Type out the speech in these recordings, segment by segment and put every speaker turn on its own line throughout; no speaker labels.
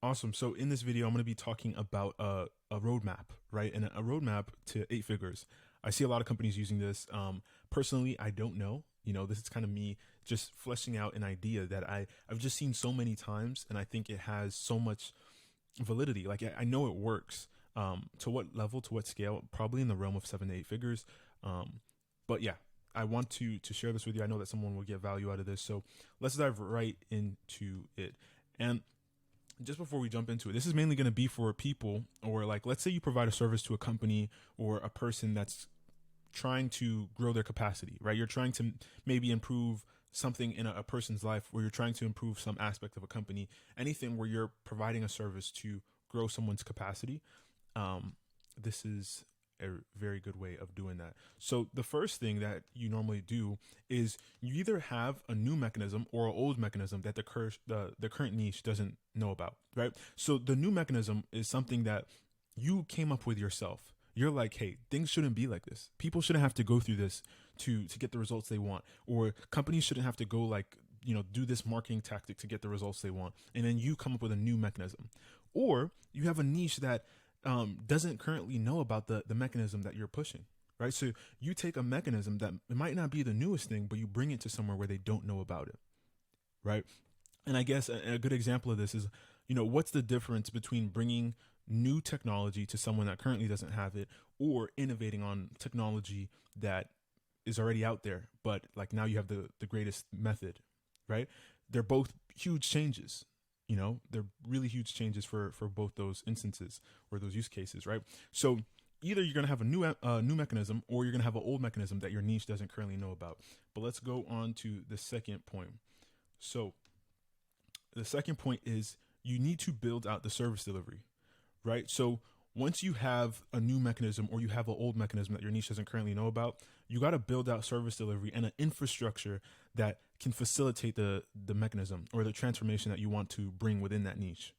Awesome. So in this video, I'm going to be talking about a roadmap, right? And a roadmap to eight figures. I see a lot of companies using this. Personally, I don't know. This is kind of me just fleshing out an idea that I've just seen so many times, and I think it has so much validity. Like I know it works. To what level, to what scale? Probably in the realm of 7 to 8 figures. But yeah, I want to share this with you. I know that someone will get value out of this. So let's dive right into it. And just before we jump into it, this is mainly going to be for people, or like, let's say you provide a service to a company or a person that's trying to grow their capacity, right? You're trying to maybe improve something in a person's life, or you're trying to improve some aspect of a company, anything where you're providing a service to grow someone's capacity. This is a very good way of doing that. So the first thing that you normally do is you either have a new mechanism or an old mechanism that the current niche doesn't know about, right? So the new mechanism is something that you came up with yourself. You're like, hey, things shouldn't be like this. People shouldn't have to go through this to get the results they want, or companies shouldn't have to go like do this marketing tactic to get the results they want. And then you come up with a new mechanism, or you have a niche that doesn't currently know about the mechanism that you're pushing, right? So you take a mechanism that it might not be the newest thing, but you bring it to somewhere where they don't know about it, right? And I guess a good example of this is, what's the difference between bringing new technology to someone that currently doesn't have it, or innovating on technology that is already out there, but like now you have the greatest method, right? They're both huge changes. They're really huge changes for both those instances or those use cases, right? So either you're going to have a new mechanism, or you're going to have an old mechanism that your niche doesn't currently know about. But let's go on to the second point. So the second point is you need to build out the service delivery, right? So once you have a new mechanism, or you have an old mechanism that your niche doesn't currently know about, you got to build out service delivery and an infrastructure that can facilitate the mechanism or the transformation that you want to bring within that niche.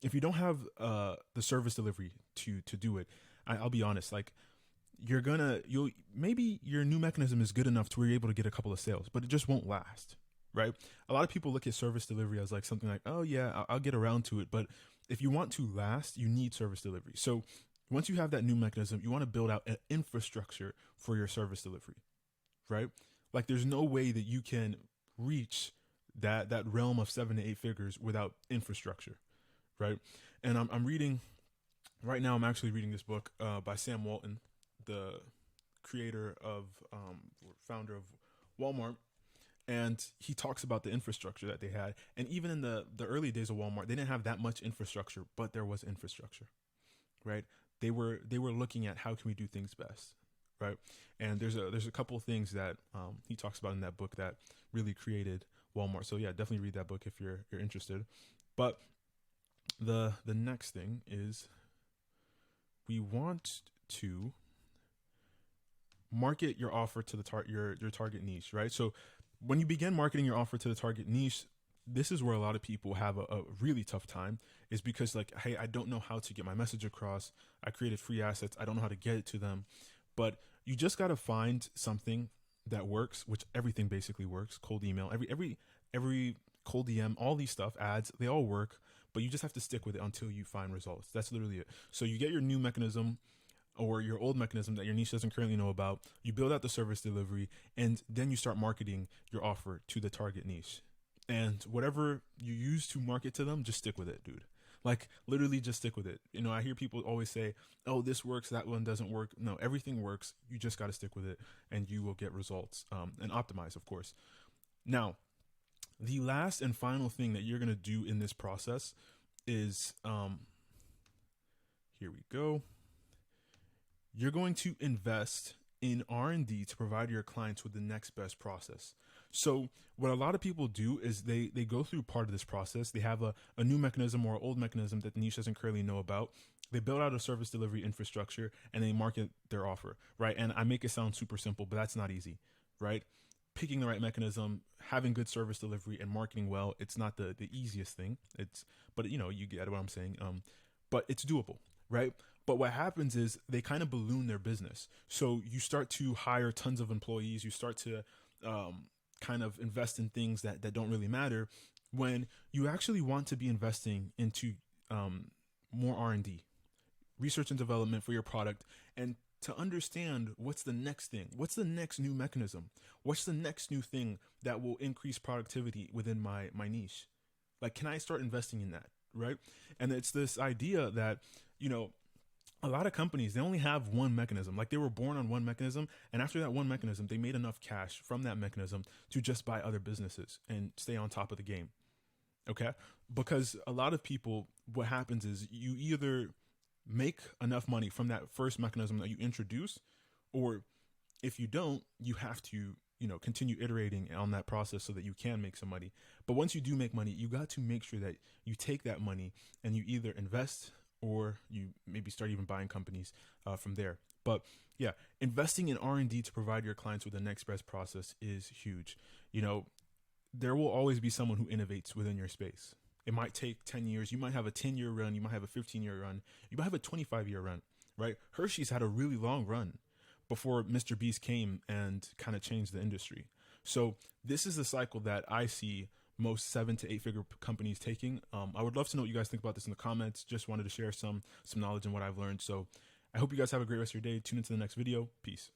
If you don't have the service delivery to do it, I'll be honest, like you'll maybe your new mechanism is good enough to where you're able to get a couple of sales, but it just won't last, right? A lot of people look at service delivery as like something like, oh yeah, I'll get around to it. But if you want to last, you need service delivery. So once you have that new mechanism, you want to build out an infrastructure for your service delivery, right? Like there's no way that you can reach that realm of 7 to 8 figures without infrastructure, right? And I'm reading right now. I'm actually reading this book by Sam Walton, the creator of founder of Walmart, and he talks about the infrastructure that they had. And even in the early days of Walmart, they didn't have that much infrastructure, but there was infrastructure, right? They were looking at how can we do things best, right? And there's a couple of things that he talks about in that book that really created Walmart. So yeah, definitely read that book if you're interested. But the next thing is we want to market your offer to your target niche, right? So when you begin marketing your offer to the target niche, this is where a lot of people have a really tough time, is because like, hey, I don't know how to get my message across. I created free assets. I don't know how to get it to them. But you just got to find something that works, which everything basically works. Cold email, every cold DM, all these stuff, ads, they all work, but you just have to stick with it until you find results. That's literally it. So you get your new mechanism or your old mechanism that your niche doesn't currently know about. You build out the service delivery, and then you start marketing your offer to the target niche. And whatever you use to market to them, just stick with it, dude. Like literally just stick with it. I hear people always say, oh, this works, that one doesn't work. No, everything works. You just got to stick with it, and you will get results, and optimize, of course. Now, the last and final thing that you're going to do in this process is, here we go. You're going to invest in R&D to provide your clients with the next best process. So what a lot of people do is they go through part of this process. They have a new mechanism or an old mechanism that the niche doesn't currently know about. They build out a service delivery infrastructure, and they market their offer, right? And I make it sound super simple, but that's not easy, right? Picking the right mechanism, having good service delivery, and marketing well, it's not the easiest thing. But you get what I'm saying. But it's doable, right? But what happens is they kind of balloon their business. So you start to hire tons of employees. You start to kind of invest in things that don't really matter, when you actually want to be investing into more R&D, research and development for your product, and to understand what's the next thing, what's the next new mechanism, what's the next new thing that will increase productivity within my niche. Like, can I start investing in that, right? And it's this idea that, you know, a lot of companies, they only have one mechanism. Like, they were born on one mechanism, and after that one mechanism, they made enough cash from that mechanism to just buy other businesses and stay on top of the game. Okay? Because a lot of people, what happens is you either make enough money from that first mechanism that you introduce, or if you don't, you have to, you know, continue iterating on that process so that you can make some money. But once you do make money, you got to make sure that you take that money and you either invest, or you maybe start even buying companies from there. But yeah, investing in R&D to provide your clients with the next best process is huge. You know, there will always be someone who innovates within your space. It might take 10 years. You might have a 10-year run. You might have a 15-year run. You might have a 25-year run, right? Hershey's had a really long run before Mr. Beast came and kind of changed the industry. So this is the cycle that I see most 7 to 8 figure companies taking. I would love to know what you guys think about this in the comments. Just wanted to share some knowledge and what I've learned. So I hope you guys have a great rest of your day. Tune into the next video. Peace.